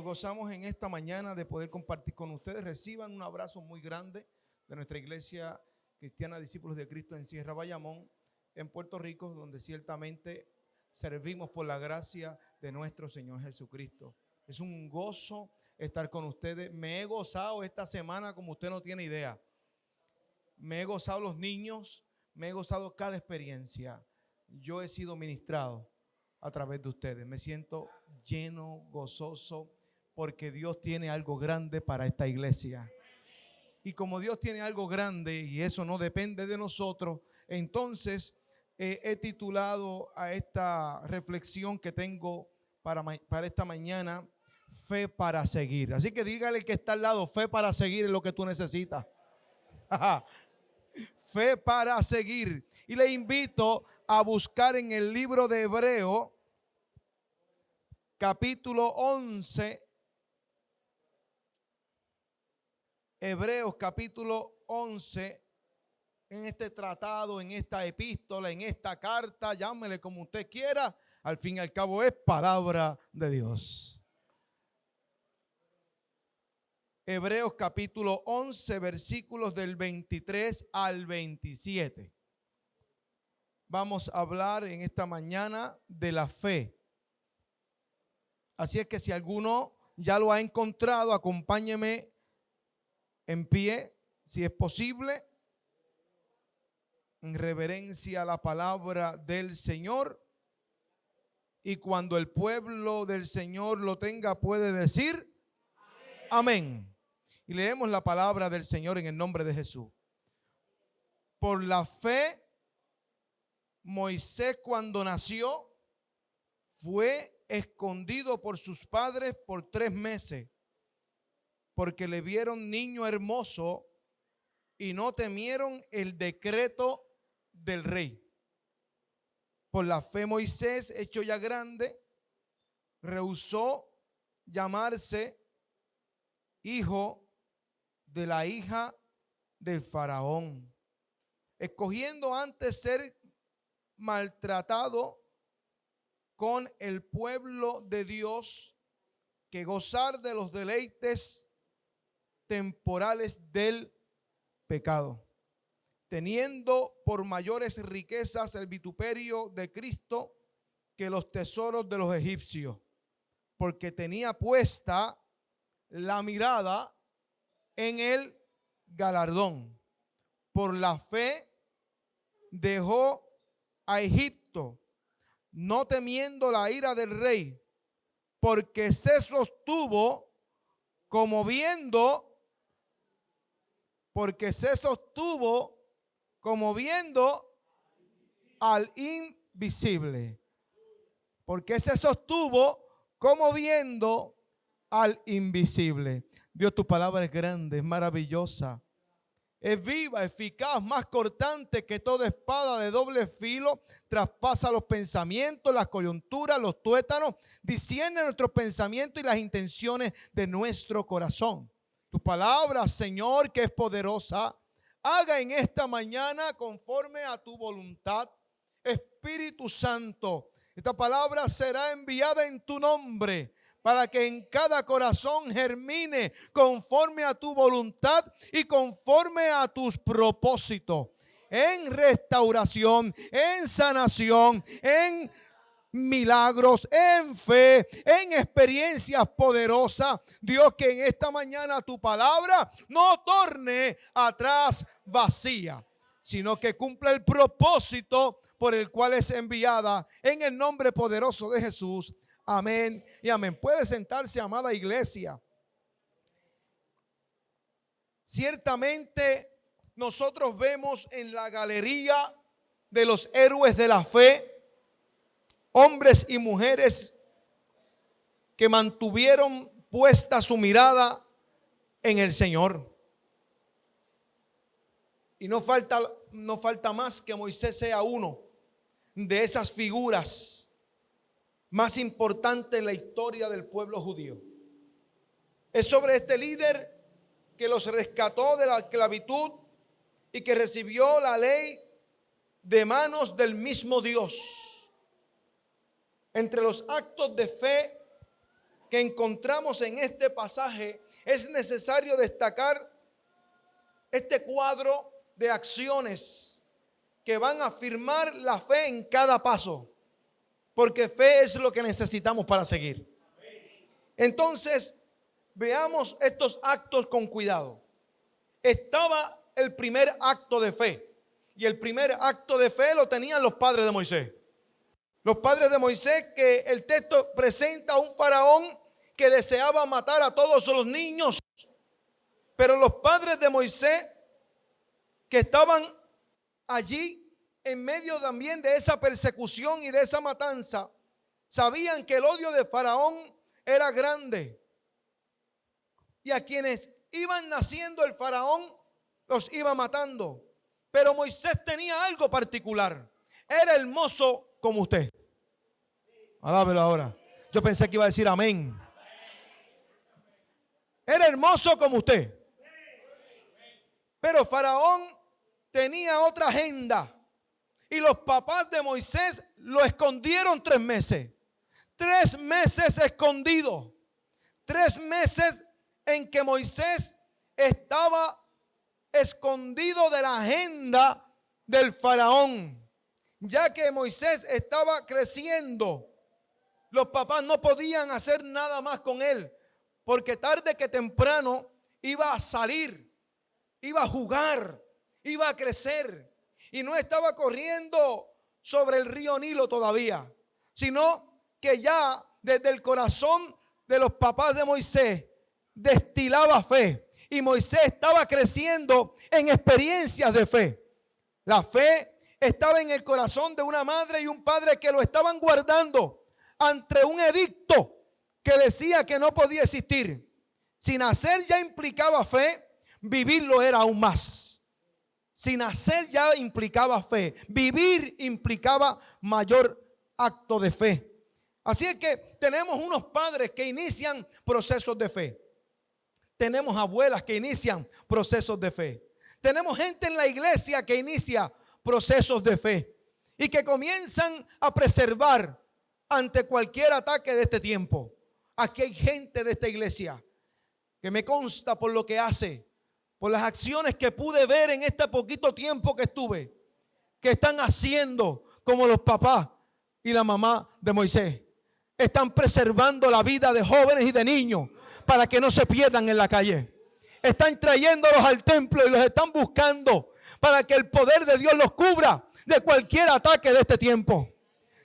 gozamos en esta mañana de poder compartir con ustedes. Reciban un abrazo muy grande de nuestra iglesia cristiana Discípulos de Cristo en Sierra Bayamón, en Puerto Rico, donde ciertamente servimos por la gracia de nuestro Señor Jesucristo. Es un gozo estar con ustedes. Me he gozado esta semana como usted no tiene idea. Me he gozado los niños, me he gozado cada experiencia. Yo he sido ministrado a través de ustedes. Me siento lleno, gozoso, porque Dios tiene algo grande para esta iglesia. Y como Dios tiene algo grande y eso no depende de nosotros, entonces he titulado a esta reflexión que tengo para esta mañana, fe para seguir. Así que dígale que está al lado, fe para seguir es lo que tú necesitas. Fe para seguir. Y le invito a buscar en el libro de Hebreos, capítulo 11. Hebreos capítulo 11, en este tratado, en esta epístola, en esta carta, llámele como usted quiera, al fin y al cabo es palabra de Dios. Hebreos capítulo 11, versículos del 23 al 27. Vamos a hablar en esta mañana de la fe. Así es que si alguno ya lo ha encontrado, acompáñeme en pie, si es posible, en reverencia a la palabra del Señor. Y cuando el pueblo del Señor lo tenga, puede decir amén. Amén. Y leemos la palabra del Señor en el nombre de Jesús. Por la fe, Moisés cuando nació fue escondido por sus padres por 3 meses. Porque le vieron niño hermoso y no temieron el decreto del rey. Por la fe Moisés, hecho ya grande, rehusó llamarse hijo de la hija del faraón, escogiendo antes ser maltratado con el pueblo de Dios que gozar de los deleites temporales del pecado, teniendo por mayores riquezas el vituperio de Cristo que los tesoros de los egipcios, porque tenía puesta la mirada en el galardón. Por la fe dejó a Egipto, no temiendo la ira del rey, porque se sostuvo como viendo al invisible. Porque se sostuvo como viendo al invisible. Dios, tu palabra es grande, es maravillosa. Es viva, eficaz, más cortante que toda espada de doble filo. Traspasa los pensamientos, las coyunturas, los tuétanos. Discierne nuestros pensamientos y las intenciones de nuestro corazón. Tu palabra, Señor, que es poderosa, haga en esta mañana conforme a tu voluntad. Espíritu Santo, esta palabra será enviada en tu nombre para que en cada corazón germine conforme a tu voluntad y conforme a tus propósitos. En restauración, en sanación, en milagros, en fe, en experiencias poderosas. Dios, que en esta mañana tu palabra no torne atrás vacía, sino que cumpla el propósito por el cual es enviada, en el nombre poderoso de Jesús. Amén y amén. Puede sentarse, amada iglesia. Ciertamente nosotros vemos en la galería de los héroes de la fe hombres y mujeres que mantuvieron puesta su mirada en el Señor. Y no falta más que Moisés sea uno de esas figuras más importantes en la historia del pueblo judío. Es sobre este líder que los rescató de la esclavitud y que recibió la ley de manos del mismo Dios. Entre los actos de fe que encontramos en este pasaje, es necesario destacar este cuadro de acciones que van a afirmar la fe en cada paso, porque fe es lo que necesitamos para seguir. Entonces, veamos estos actos con cuidado. Estaba el primer acto de fe, y el primer acto de fe lo tenían los padres de Moisés. Los padres de Moisés, que el texto presenta a un faraón que deseaba matar a todos los niños. Pero los padres de Moisés, que estaban allí en medio también de esa persecución y de esa matanza, sabían que el odio de faraón era grande. Y a quienes iban naciendo el faraón los iba matando. Pero Moisés tenía algo particular. Era hermoso como usted. Alábelo ahora. Yo pensé que iba a decir amén. Era hermoso como usted. Pero faraón tenía otra agenda. Y los papás de Moisés lo escondieron 3 meses. 3 meses escondido. 3 meses en que Moisés estaba escondido de la agenda del faraón. Ya que Moisés estaba creciendo, los papás no podían hacer nada más con él, porque tarde que temprano iba a salir, iba a jugar, iba a crecer, y no estaba corriendo sobre el río Nilo todavía, sino que ya desde el corazón de los papás de Moisés destilaba fe, y Moisés estaba creciendo en experiencias de fe. La fe estaba en el corazón de una madre y un padre que lo estaban guardando ante un edicto que decía que no podía existir. Si nacer ya implicaba fe, vivirlo era aún más. Si nacer ya implicaba fe, vivir implicaba mayor acto de fe. Así es que tenemos unos padres que inician procesos de fe. Tenemos abuelas que inician procesos de fe. Tenemos gente en la iglesia que inicia procesos de fe y que comienzan a preservar ante cualquier ataque de este tiempo. Aquí hay gente de esta iglesia que me consta por lo que hace, por las acciones que pude ver en este poquito tiempo que estuve, que están haciendo como los papás y la mamá de Moisés. Están preservando la vida de jóvenes y de niños para que no se pierdan en la calle. Están trayéndolos al templo y los están buscando para que el poder de Dios los cubra de cualquier ataque de este tiempo.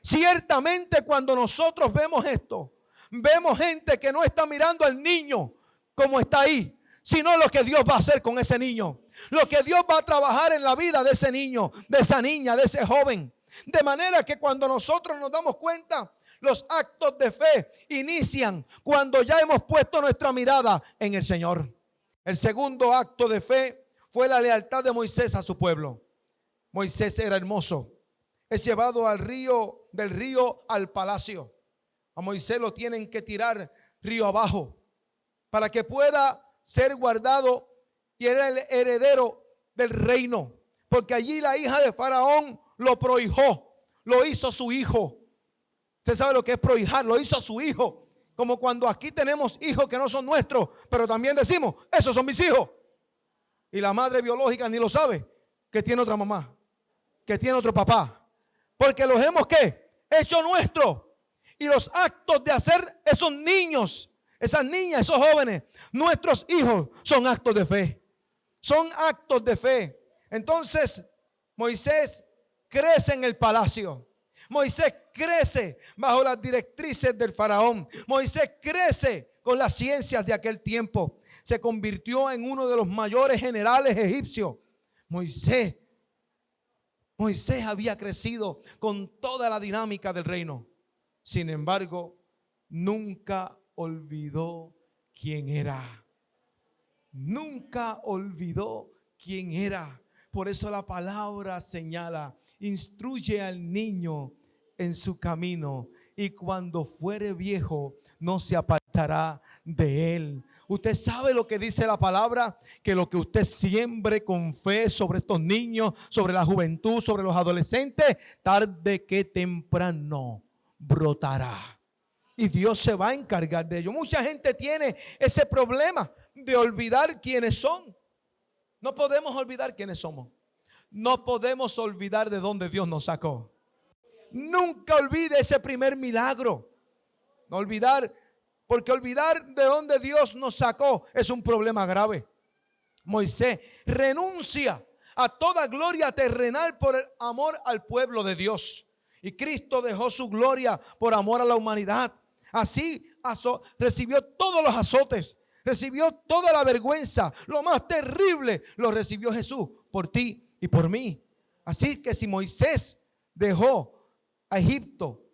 Ciertamente cuando nosotros vemos esto, vemos gente que no está mirando al niño como está ahí, sino lo que Dios va a hacer con ese niño, lo que Dios va a trabajar en la vida de ese niño, de esa niña, de ese joven. De manera que cuando nosotros nos damos cuenta, los actos de fe inician cuando ya hemos puesto nuestra mirada en el Señor. El segundo acto de fe fue la lealtad de Moisés a su pueblo. Moisés era hermoso. Es llevado del río al palacio. A Moisés lo tienen que tirar río abajo para que pueda ser guardado y era el heredero del reino. Porque allí la hija de Faraón lo prohijó, lo hizo su hijo. Usted sabe lo que es prohijar, lo hizo su hijo. Como cuando aquí tenemos hijos que no son nuestros, pero también decimos, esos son mis hijos. Y la madre biológica ni lo sabe, que tiene otra mamá, que tiene otro papá. Porque los hemos ¿qué? Hecho nuestros. Y los actos de hacer esos niños, esas niñas, esos jóvenes, nuestros hijos, son actos de fe. Son actos de fe. Entonces, Moisés crece en el palacio. Moisés crece bajo las directrices del faraón. Moisés crece con las ciencias de aquel tiempo. Se convirtió en uno de los mayores generales egipcios. Moisés había crecido con toda la dinámica del reino. Sin embargo, nunca olvidó quién era. Nunca olvidó quién era. Por eso la palabra señala: instruye al niño en su camino y cuando fuere viejo no se apartará de él. Usted sabe lo que dice la palabra, que lo que usted siembre con fe sobre estos niños, sobre la juventud, sobre los adolescentes, tarde que temprano brotará. Y Dios se va a encargar de ello. Mucha gente tiene ese problema de olvidar quiénes son. No podemos olvidar quiénes somos. No podemos olvidar de dónde Dios nos sacó. Nunca olvide ese primer milagro. No olvidar, porque olvidar de dónde Dios nos sacó es un problema grave. Moisés renuncia a toda gloria terrenal por el amor al pueblo de Dios. Y Cristo dejó su gloria por amor a la humanidad. Así recibió todos los azotes, recibió toda la vergüenza, lo más terrible lo recibió Jesús por ti y por mí. Así que si Moisés dejó a Egipto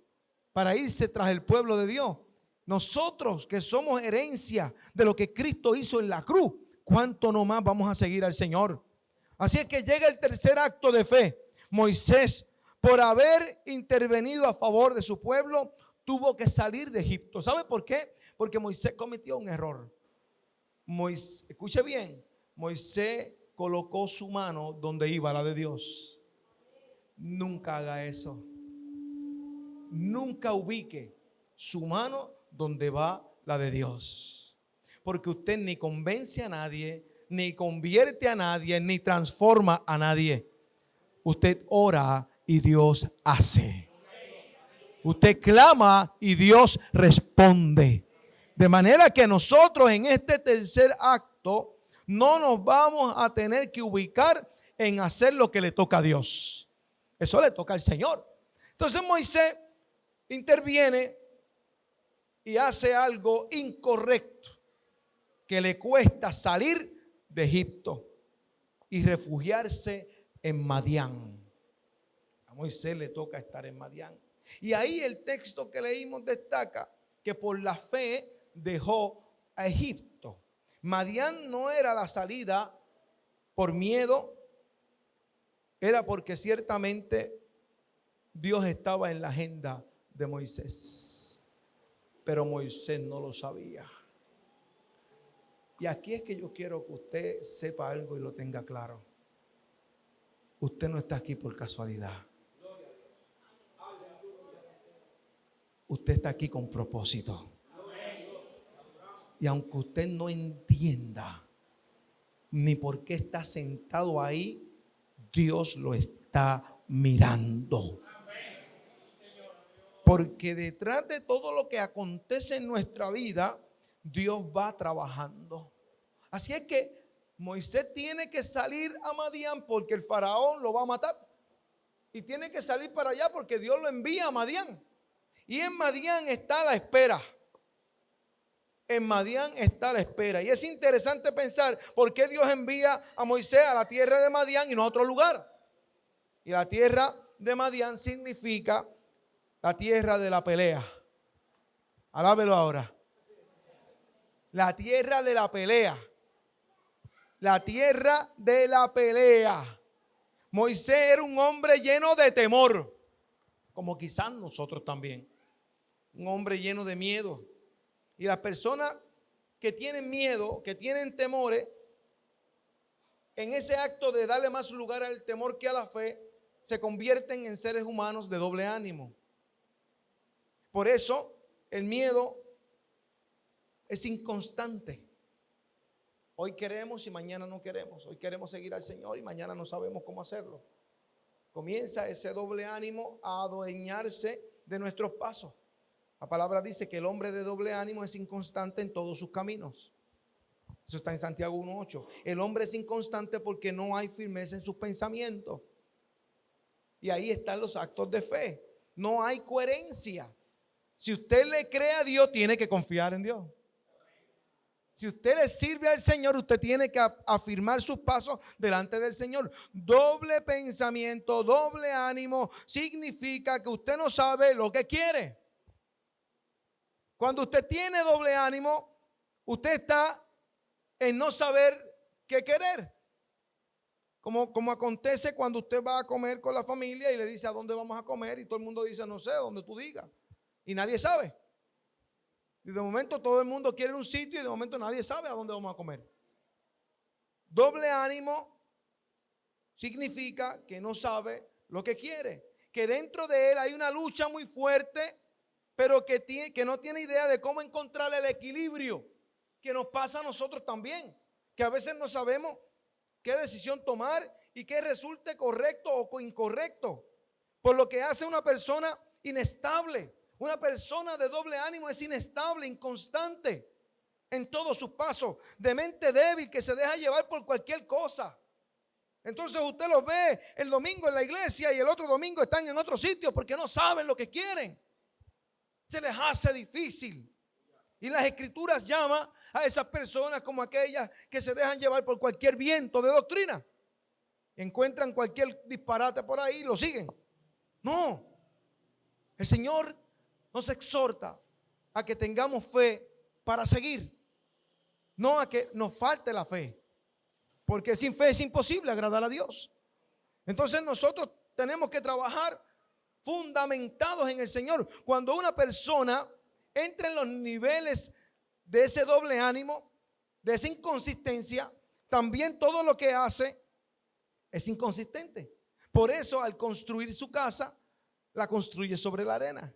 para irse tras el pueblo de Dios, nosotros que somos herencia de lo que Cristo hizo en la cruz, ¿cuánto no más vamos a seguir al Señor? Así es que llega el tercer acto de fe. Moisés, por haber intervenido a favor de su pueblo, tuvo que salir de Egipto. ¿Sabe por qué? Porque Moisés cometió un error. Escuche bien, Moisés colocó su mano donde iba la de Dios. Nunca haga eso. Nunca ubique su mano donde va la de Dios. Porque usted ni convence a nadie, ni convierte a nadie, ni transforma a nadie. Usted ora y Dios hace. Usted clama y Dios responde. De manera que nosotros en este tercer acto no nos vamos a tener que ubicar en hacer lo que le toca a Dios. Eso le toca al Señor. Entonces Moisés interviene y hace algo incorrecto que le cuesta salir de Egipto y refugiarse en Madián. A Moisés le toca estar en Madián. Y ahí el texto que leímos destaca que por la fe dejó a Egipto. Madián no era la salida por miedo, era porque ciertamente Dios estaba en la agenda de Moisés. Pero Moisés no lo sabía. Y aquí es que yo quiero que usted sepa algo y lo tenga claro. Usted no está aquí por casualidad. Usted está aquí con propósito. Y aunque usted no entienda ni por qué está sentado ahí, Dios lo está mirando. Porque detrás de todo lo que acontece en nuestra vida, Dios va trabajando. Así es que Moisés tiene que salir a Madián porque el faraón lo va a matar. Y tiene que salir para allá porque Dios lo envía a Madián. Y en Madián está la espera. En Madián está la espera. Y es interesante pensar por qué Dios envía a Moisés a la tierra de Madián y no a otro lugar. Y la tierra de Madián significa la tierra de la pelea. Alábelo ahora. La tierra de la pelea. La tierra de la pelea. Moisés era un hombre lleno de temor, como quizás nosotros también. Un hombre lleno de miedo. Y las personas que tienen miedo, que tienen temores, en ese acto de darle más lugar al temor que a la fe, se convierten en seres humanos de doble ánimo. Por eso el miedo es inconstante. Hoy queremos y mañana no queremos. Hoy queremos seguir al Señor y mañana no sabemos cómo hacerlo. Comienza ese doble ánimo a adueñarse de nuestros pasos. La palabra dice que el hombre de doble ánimo es inconstante en todos sus caminos. Eso está en Santiago 1:8. El hombre es inconstante porque no hay firmeza en sus pensamientos. Y ahí están los actos de fe. No hay coherencia. Si usted le cree a Dios, tiene que confiar en Dios. Si usted le sirve al Señor, usted tiene que afirmar sus pasos delante del Señor. Doble pensamiento, doble ánimo significa que usted no sabe lo que quiere. Cuando usted tiene doble ánimo, usted está en no saber qué querer. Como acontece cuando usted va a comer con la familia y le dice a dónde vamos a comer y todo el mundo dice no sé, donde tú digas. Y nadie sabe. Y de momento todo el mundo quiere un sitio y de momento nadie sabe a dónde vamos a comer. Doble ánimo significa que no sabe lo que quiere. Que dentro de él hay una lucha muy fuerte pero que no tiene idea de cómo encontrar el equilibrio que nos pasa a nosotros también, que a veces no sabemos qué decisión tomar y qué resulte correcto o incorrecto, por lo que hace una persona inestable. Una persona de doble ánimo es inestable, inconstante en todos sus pasos, de mente débil, que se deja llevar por cualquier cosa. Entonces usted los ve el domingo en la iglesia y el otro domingo están en otro sitio porque no saben lo que quieren. Se les hace difícil. Y las escrituras llaman a esas personas como aquellas que se dejan llevar por cualquier viento de doctrina. Encuentran cualquier disparate por ahí y lo siguen. No, el Señor nos exhorta a que tengamos fe para seguir, no a que nos falte la fe, porque sin fe es imposible agradar a Dios. Entonces nosotros tenemos que trabajar fundamentados en el Señor. Cuando una persona entra en los niveles de ese doble ánimo, de esa inconsistencia, también todo lo que hace es inconsistente. Por eso al construir su casa, la construye sobre la arena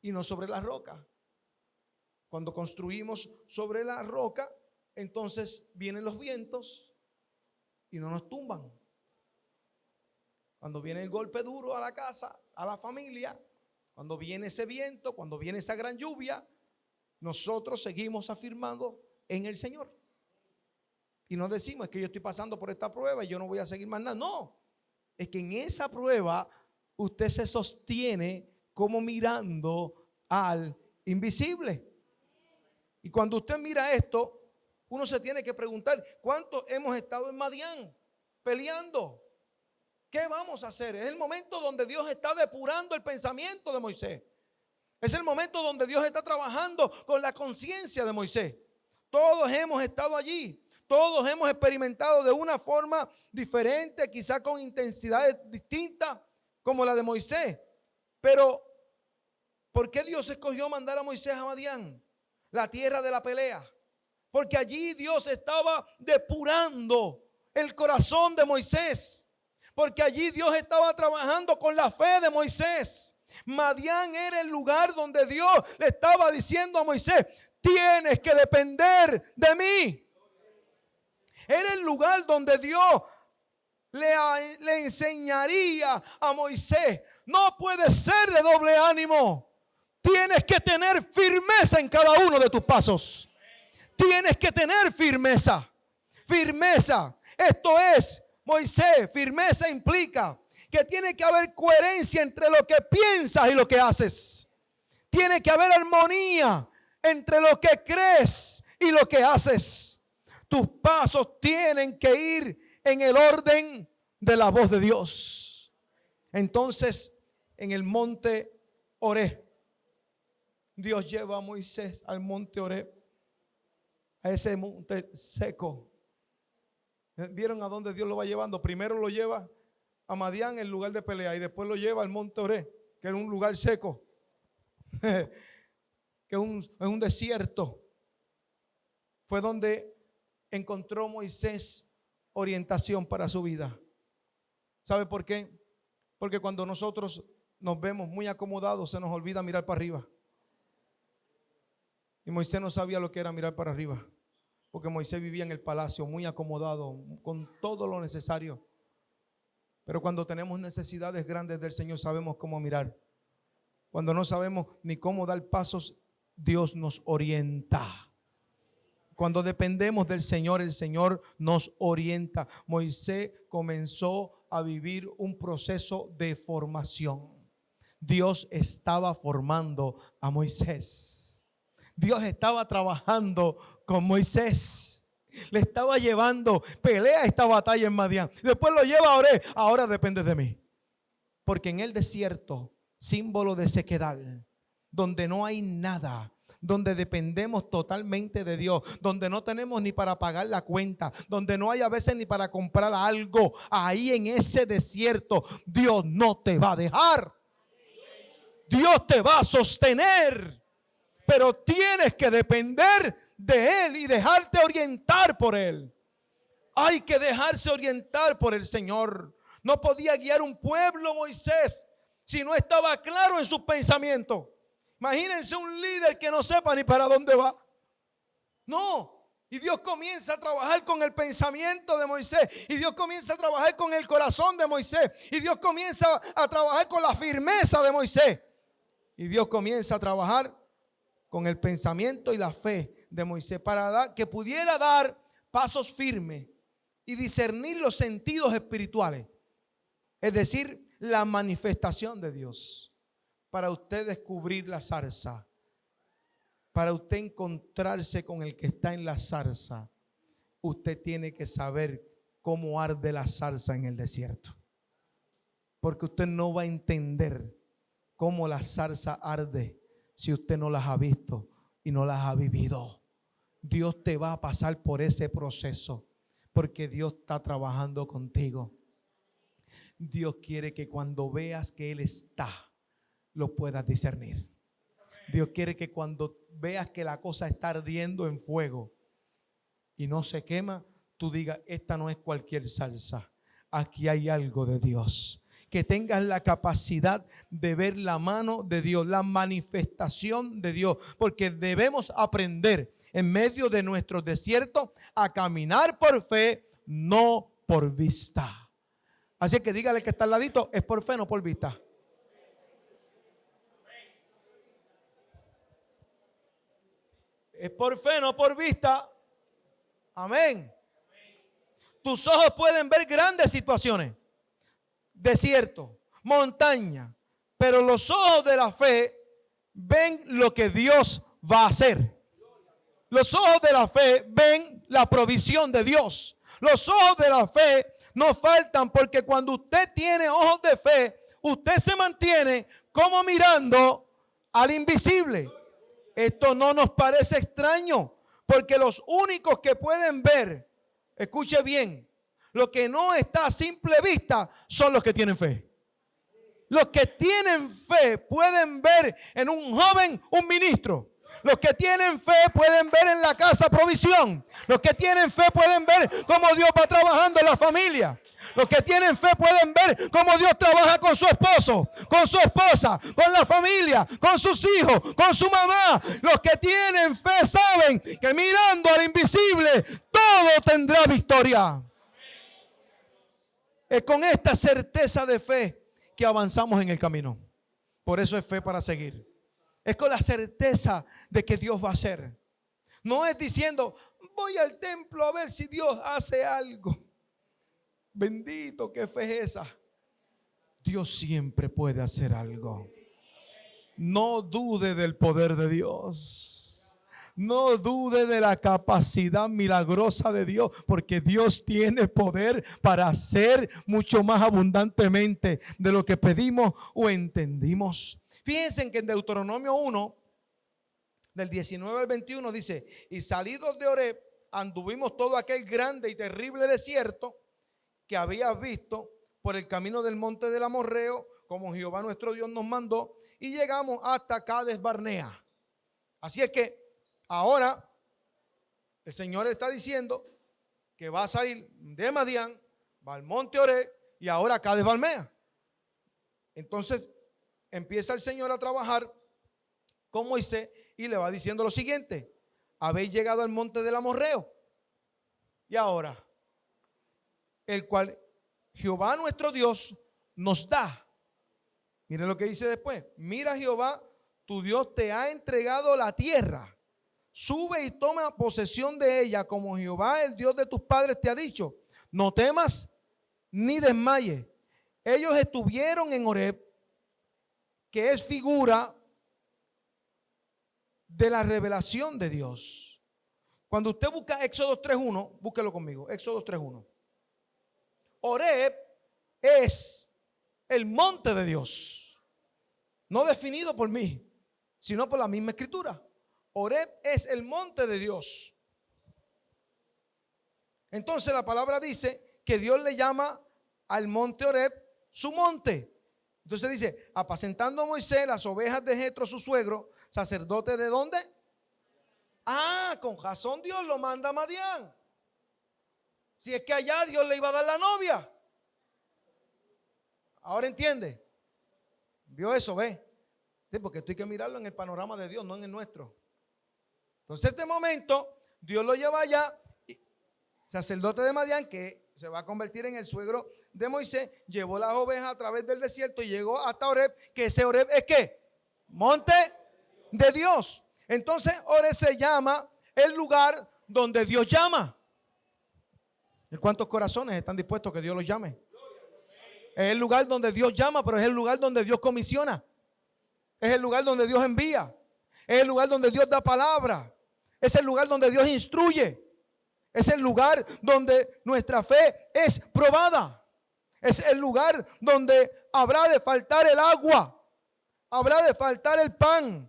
y no sobre la roca. Cuando construimos sobre la roca, entonces vienen los vientos y no nos tumban. Cuando viene el golpe duro a la casa, a la familia, cuando viene ese viento, cuando viene esa gran lluvia, nosotros seguimos afirmando en el Señor. Y no decimos, es que yo estoy pasando por esta prueba y yo no voy a seguir más nada. No, es que en esa prueba usted se sostiene como mirando al invisible. Y cuando usted mira esto, uno se tiene que preguntar, ¿cuántos hemos estado en Madián peleando? ¿Qué vamos a hacer? Es el momento donde Dios está depurando el pensamiento de Moisés. Es el momento donde Dios está trabajando con la conciencia de Moisés. Todos hemos estado allí. Todos hemos experimentado de una forma diferente, quizá con intensidades distintas como la de Moisés. Pero, ¿por qué Dios escogió mandar a Moisés a Madián, la tierra de la pelea? Porque allí Dios estaba depurando el corazón de Moisés. Porque allí Dios estaba trabajando con la fe de Moisés. Madián era el lugar donde Dios le estaba diciendo a Moisés, tienes que depender de mí. Era el lugar donde Dios le enseñaría a Moisés, no puedes ser de doble ánimo. Tienes que tener firmeza en cada uno de tus pasos. Tienes que tener firmeza. Firmeza. Esto es, Moisés, firmeza implica que tiene que haber coherencia entre lo que piensas y lo que haces. Tiene que haber armonía entre lo que crees y lo que haces. Tus pasos tienen que ir en el orden de la voz de Dios. Entonces, en el monte Horeb, Dios lleva a Moisés al monte Horeb, a ese monte seco. ¿Vieron a dónde Dios lo va llevando? Primero lo lleva a Madián, el lugar de pelea, y después lo lleva al monte Horeb, que era un lugar seco, que es un desierto. Fue donde encontró Moisés orientación para su vida. ¿Sabe por qué? Porque cuando nosotros nos vemos muy acomodados, se nos olvida mirar para arriba. Y Moisés no sabía lo que era mirar para arriba, porque Moisés vivía en el palacio muy acomodado, con todo lo necesario. Pero cuando tenemos necesidades grandes del Señor, sabemos cómo mirar. Cuando no sabemos ni cómo dar pasos, Dios nos orienta. Cuando dependemos del Señor, el Señor nos orienta. Moisés comenzó a vivir un proceso de formación. Dios estaba formando a Moisés. Dios estaba trabajando con Moisés. Le estaba llevando, pelea esta batalla en Madián. Después lo lleva a Horeb. Ahora depende de mí. Porque en el desierto, símbolo de sequedad, donde no hay nada, donde dependemos totalmente de Dios, donde no tenemos ni para pagar la cuenta, donde no hay a veces ni para comprar algo, ahí en ese desierto Dios no te va a dejar. Dios te va a sostener, pero tienes que depender de Él y dejarte orientar por Él. Hay que dejarse orientar por el Señor. No podía guiar un pueblo Moisés si no estaba claro en sus pensamientos. Imagínense un líder que no sepa ni para dónde va. No. Y Dios comienza a trabajar con el pensamiento de Moisés. Y Dios comienza a trabajar con el corazón de Moisés. Y Dios comienza a trabajar con la firmeza de Moisés. Y Dios comienza a trabajar con el pensamiento y la fe de Moisés para que pudiera dar pasos firmes y discernir los sentidos espirituales. Es decir, la manifestación de Dios. Para usted descubrir la zarza. Para usted encontrarse con el que está en la zarza, usted tiene que saber cómo arde la zarza en el desierto. Porque usted no va a entender cómo la zarza arde si usted no las ha visto y no las ha vivido. Dios te va a pasar por ese proceso porque Dios está trabajando contigo. Dios quiere que cuando veas que Él está, lo puedas discernir. Dios quiere que cuando veas que la cosa está ardiendo en fuego y no se quema, tú digas, esta no es cualquier salsa, aquí hay algo de Dios. Que tengas la capacidad de ver la mano de Dios, la manifestación de Dios, porque debemos aprender en medio de nuestro desierto a caminar por fe, no por vista. Así que dígale que está al ladito, es por fe, no por vista. Es por fe, no por vista. Amén. Tus ojos pueden ver grandes situaciones, desierto, montaña, pero los ojos de la fe ven lo que Dios va a hacer. Los ojos de la fe ven la provisión de Dios. Los ojos de la fe no faltan, porque cuando usted tiene ojos de fe, usted se mantiene como mirando al invisible. Esto no nos parece extraño, porque los únicos que pueden ver, escuche bien, lo que no está a simple vista son los que tienen fe. Los que tienen fe pueden ver en un joven un ministro. Los que tienen fe pueden ver en la casa provisión. Los que tienen fe pueden ver cómo Dios va trabajando en la familia. Los que tienen fe pueden ver cómo Dios trabaja con su esposo, con su esposa, con la familia, con sus hijos, con su mamá. Los que tienen fe saben que mirando al invisible todo tendrá victoria. Es con esta certeza de fe que avanzamos en el camino. Por eso es fe para seguir. Es con la certeza de que Dios va a hacer. No es diciendo, voy al templo a ver si Dios hace algo. Bendito, qué fe es esa. Dios siempre puede hacer algo. No dude del poder de Dios. No dude de la capacidad milagrosa de Dios, porque Dios tiene poder para hacer mucho más abundantemente de lo que pedimos o entendimos. Fíjense que en Deuteronomio 1, del 19 al 21 dice, y salidos de Horeb, anduvimos todo aquel grande y terrible desierto que habías visto por el camino del monte del Amorreo, como Jehová nuestro Dios nos mandó, y llegamos hasta Cades Barnea. Así es que ahora el Señor está diciendo que va a salir de Madián, va al monte Horeb y ahora a Cades Barnea. Entonces empieza el Señor a trabajar con Moisés y le va diciendo lo siguiente: habéis llegado al monte del Amorreo, y ahora el cual Jehová nuestro Dios nos da. Miren lo que dice después: mira, Jehová tu Dios te ha entregado la tierra, sube y toma posesión de ella, como Jehová el Dios de tus padres te ha dicho. No temas ni desmayes. Ellos estuvieron en Horeb, que es figura de la revelación de Dios. Cuando usted busca Éxodo 3:1, búsquelo conmigo, Éxodo 3:1. Horeb es el monte de Dios, no definido por mí, sino por la misma escritura. Horeb es el monte de Dios. Entonces la palabra dice que Dios le llama al monte Horeb su monte. Entonces dice, apacentando a Moisés las ovejas de Jetro su suegro, sacerdote de ¿dónde? Ah, con razón Dios lo manda a Madián. Si es que allá Dios le iba a dar la novia. Ahora entiende. ¿Vio eso? ¿Ve? Sí, porque esto hay que mirarlo en el panorama de Dios, no en el nuestro. Entonces, este momento, Dios lo lleva allá. Sacerdote de Madián, que se va a convertir en el suegro de Moisés, llevó las ovejas a través del desierto y llegó hasta Horeb, que ese Horeb es ¿qué? Monte de Dios. Entonces Horeb se llama el lugar donde Dios llama. ¿Y cuántos corazones están dispuestos a que Dios los llame? Es el lugar donde Dios llama, pero es el lugar donde Dios comisiona. Es el lugar donde Dios envía. Es el lugar donde Dios da palabra. Es el lugar donde Dios instruye. Es el lugar donde nuestra fe es probada. Es el lugar donde habrá de faltar el agua. Habrá de faltar el pan.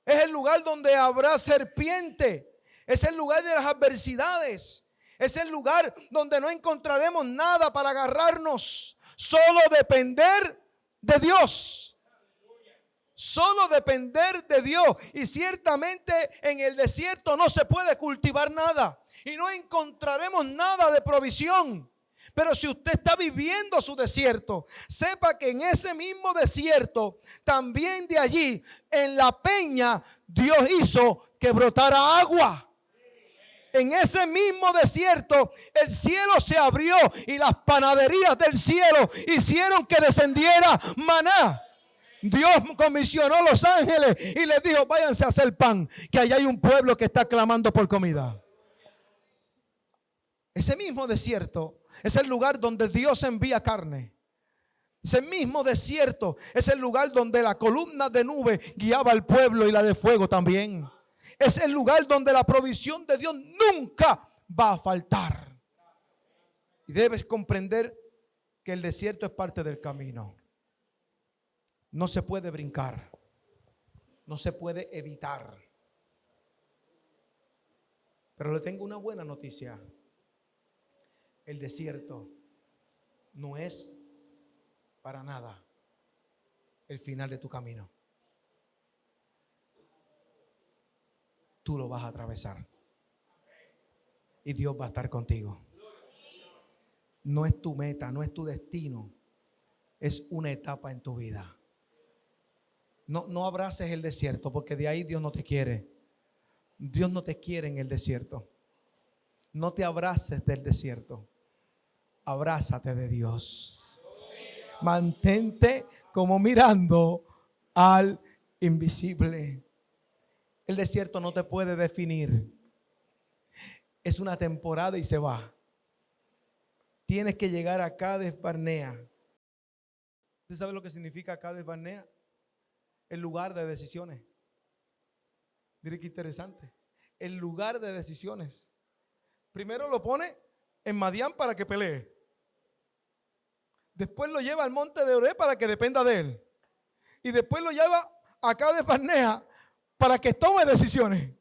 Es el lugar donde habrá serpiente. Es el lugar de las adversidades. Es el lugar donde no encontraremos nada para agarrarnos. Solo depender de Dios. Solo depender de Dios. Y ciertamente en el desierto no se puede cultivar nada. Y no encontraremos nada de provisión. Pero si usted está viviendo su desierto, sepa que en ese mismo desierto, también de allí, en la peña, Dios hizo que brotara agua. En ese mismo desierto, el cielo se abrió y las panaderías del cielo hicieron que descendiera maná. Dios comisionó a los ángeles y les dijo: váyanse a hacer pan, que allá hay un pueblo que está clamando por comida. Ese mismo desierto es el lugar donde Dios envía carne. Ese mismo desierto es el lugar donde la columna de nube guiaba al pueblo y la de fuego también. Es el lugar donde la provisión de Dios nunca va a faltar. Y debes comprender que el desierto es parte del camino. No se puede brincar. No se puede evitar. Pero le tengo una buena noticia. El desierto no es para nada el final de tu camino. Tú lo vas a atravesar. Y Dios va a estar contigo. No es tu meta, no es tu destino. Es una etapa en tu vida. No abraces el desierto, porque de ahí Dios no te quiere. Dios no te quiere en el desierto. No te abraces del desierto. Abrázate de Dios. Mantente como mirando al invisible. El desierto no te puede definir. Es una temporada y se va. Tienes que llegar a Cades Barnea. ¿Usted sabe lo que significa Cades Barnea? El lugar de decisiones. Mire qué interesante. El lugar de decisiones. Primero lo pone en Madián para que pelee. Después lo lleva al monte de Horeb para que dependa de él. Y después lo lleva a Cades Barnea para que tome decisiones.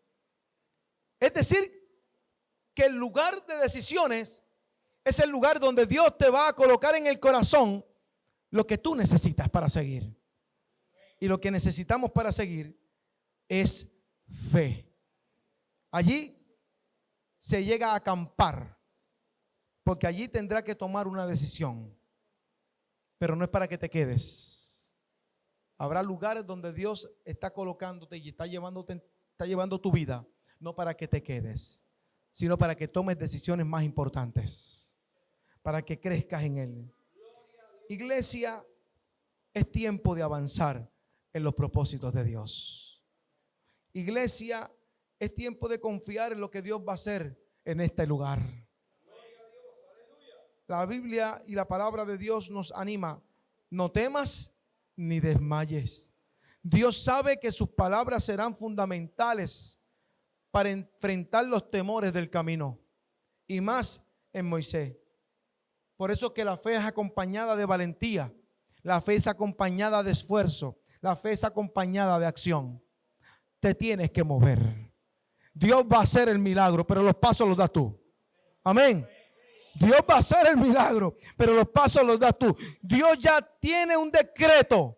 Es decir, que el lugar de decisiones es el lugar donde Dios te va a colocar en el corazón lo que tú necesitas para seguir. Y lo que necesitamos para seguir es fe. Allí se llega a acampar, porque allí tendrá que tomar una decisión. Pero no es para que te quedes. Habrá lugares donde Dios está colocándote y está llevando tu vida, no para que te quedes, sino para que tomes decisiones más importantes, para que crezcas en Él. Iglesia, es tiempo de avanzar en los propósitos de Dios. Iglesia, es tiempo de confiar en lo que Dios va a hacer en este lugar. La Biblia y la palabra de Dios nos anima: no temas ni desmayes. Dios sabe que sus palabras serán fundamentales para enfrentar los temores del camino, y más en Moisés. Por eso que la fe es acompañada de valentía, la fe es acompañada de esfuerzo, la fe es acompañada de acción. Te tienes que mover. Dios va a hacer el milagro, pero los pasos los das tú. Amén. Dios va a hacer el milagro, pero los pasos los das tú. Dios ya tiene un decreto.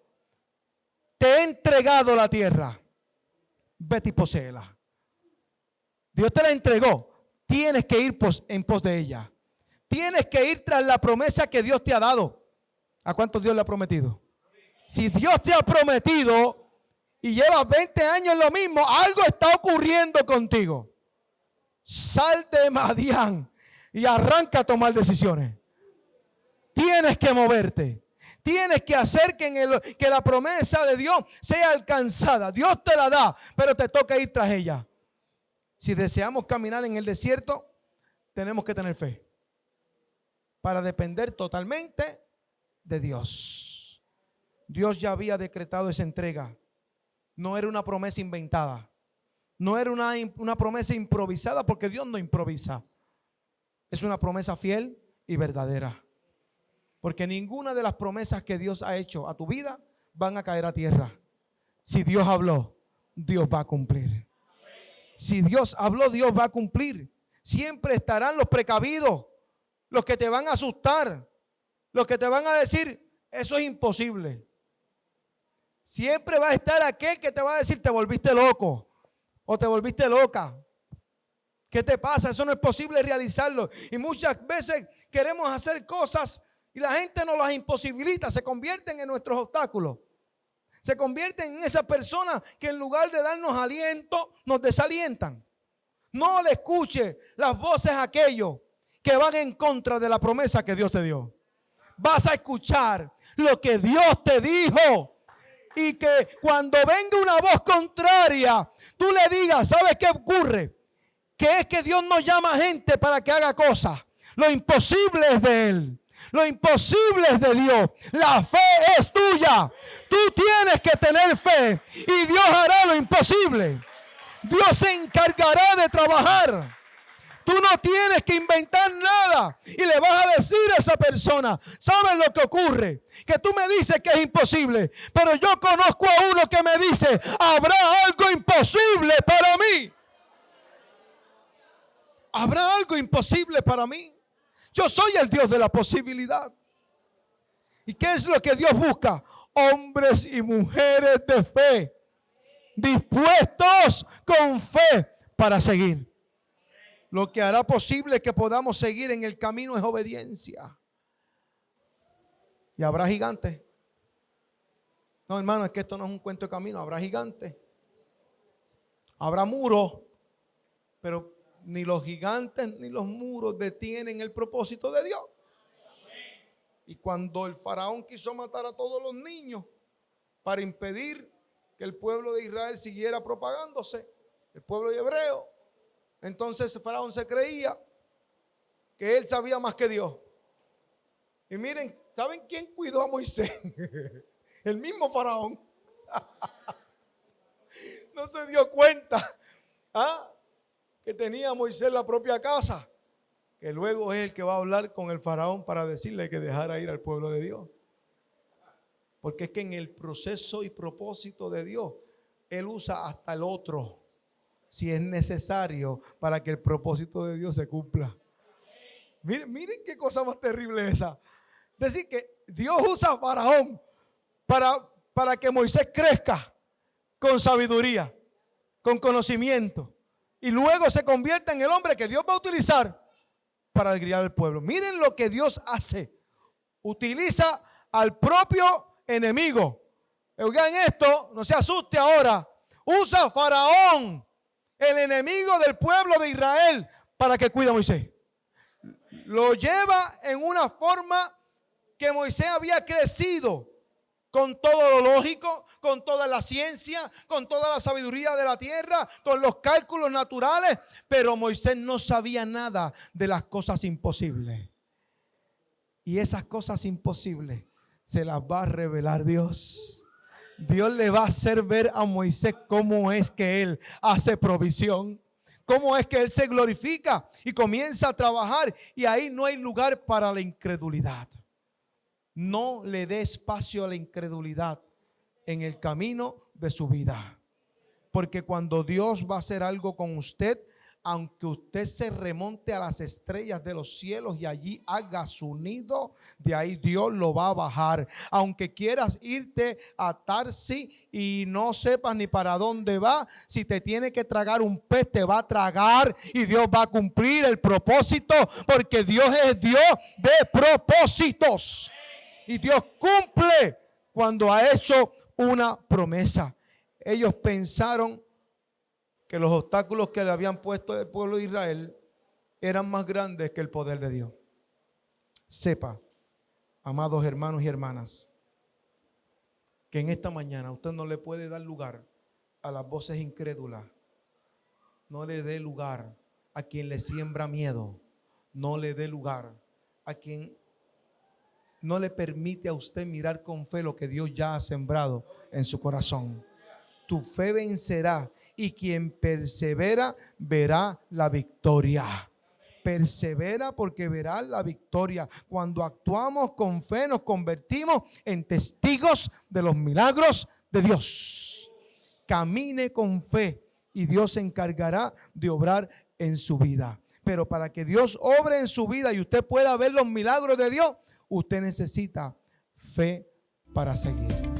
Te he entregado la tierra. Vete y poséela. Dios te la entregó. Tienes que ir en pos de ella. Tienes que ir tras la promesa que Dios te ha dado. ¿A cuántos Dios le ha prometido? Si Dios te ha prometido y llevas 20 años en lo mismo, algo está ocurriendo contigo. Sal de Madián y arranca a tomar decisiones. Tienes que moverte. Tienes que hacer que la promesa de Dios sea alcanzada. Dios te la da, pero te toca ir tras ella. Si deseamos caminar en el desierto, tenemos que tener fe para depender totalmente de Dios. Dios ya había decretado esa entrega. No era una promesa inventada. No era una promesa improvisada, porque Dios no improvisa. Es una promesa fiel y verdadera. Porque ninguna de las promesas que Dios ha hecho a tu vida van a caer a tierra. Si Dios habló, Dios va a cumplir. Si Dios habló, Dios va a cumplir. Siempre estarán los precavidos, los que te van a asustar, los que te van a decir, eso es imposible. Siempre va a estar aquel que te va a decir, te volviste loco o te volviste loca. ¿Qué te pasa? Eso no es posible realizarlo. Y muchas veces queremos hacer cosas y la gente nos las imposibilita. Se convierten en nuestros obstáculos. Se convierten en esas personas que en lugar de darnos aliento, nos desalientan. No le escuche las voces a aquellos que van en contra de la promesa que Dios te dio. Vas a escuchar lo que Dios te dijo. Y que cuando venga una voz contraria, tú le digas, ¿sabes qué ocurre? Que es que Dios no llama a gente para que haga cosas. Lo imposible es de Él. Lo imposible es de Dios. La fe es tuya. Tú tienes que tener fe y Dios hará lo imposible. Dios se encargará de trabajar. Tú no tienes que inventar nada y le vas a decir a esa persona, ¿sabes lo que ocurre? Que tú me dices que es imposible, pero yo conozco a uno que me dice, habrá algo imposible para mí. Habrá algo imposible para mí. Yo soy el Dios de la posibilidad. ¿Y qué es lo que Dios busca? Hombres y mujeres de fe, dispuestos con fe para seguir. Lo que hará posible que podamos seguir en el camino es obediencia. Y habrá gigantes. No, hermano, es que esto no es un cuento de camino. Habrá gigantes. Habrá muros. Pero ni los gigantes ni los muros detienen el propósito de Dios. Y cuando el faraón quiso matar a todos los niños para impedir que el pueblo de Israel siguiera propagándose, el pueblo hebreo, entonces el faraón se creía que él sabía más que Dios. Y miren, ¿saben quién cuidó a Moisés? El mismo faraón. No se dio cuenta que tenía a Moisés la propia casa, que luego es el que va a hablar con el faraón para decirle que dejara ir al pueblo de Dios. Porque es que en el proceso y propósito de Dios, Él usa hasta el otro, si es necesario, para que el propósito de Dios se cumpla. Miren qué cosa más terrible esa. Decir que Dios usa a Faraón para que Moisés crezca con sabiduría, con conocimiento, y luego se convierta en el hombre que Dios va a utilizar para guiar al pueblo. Miren lo que Dios hace. Utiliza al propio enemigo. Oigan esto, no se asuste ahora. Usa a Faraón, el enemigo del pueblo de Israel, para que cuide a Moisés. Lo lleva en una forma que Moisés había crecido con todo lo lógico, con toda la ciencia, con toda la sabiduría de la tierra, con los cálculos naturales, pero Moisés no sabía nada de las cosas imposibles. Y esas cosas imposibles se las va a revelar Dios. Dios le va a hacer ver a Moisés cómo es que Él hace provisión, cómo es que Él se glorifica y comienza a trabajar, y ahí no hay lugar para la incredulidad. No le dé espacio a la incredulidad en el camino de su vida. Porque cuando Dios va a hacer algo con usted, aunque usted se remonte a las estrellas de los cielos y allí haga su nido, de ahí Dios lo va a bajar. Aunque quieras irte a Tarsis y no sepas ni para dónde va, si te tiene que tragar un pez, te va a tragar y Dios va a cumplir el propósito, porque Dios es Dios de propósitos. Y Dios cumple cuando ha hecho una promesa. Ellos pensaron que los obstáculos que le habían puesto el pueblo de Israel eran más grandes que el poder de Dios. Sepa, amados hermanos y hermanas, que en esta mañana usted no le puede dar lugar a las voces incrédulas. No le dé lugar a quien le siembra miedo. No le dé lugar a quien no le permite a usted mirar con fe lo que Dios ya ha sembrado en su corazón. Tu fe vencerá y quien persevera verá la victoria. Persevera porque verá la victoria. Cuando actuamos con fe nos convertimos en testigos de los milagros de Dios. Camine con fe y Dios se encargará de obrar en su vida. Pero para que Dios obre en su vida y usted pueda ver los milagros de Dios, usted necesita fe para seguir.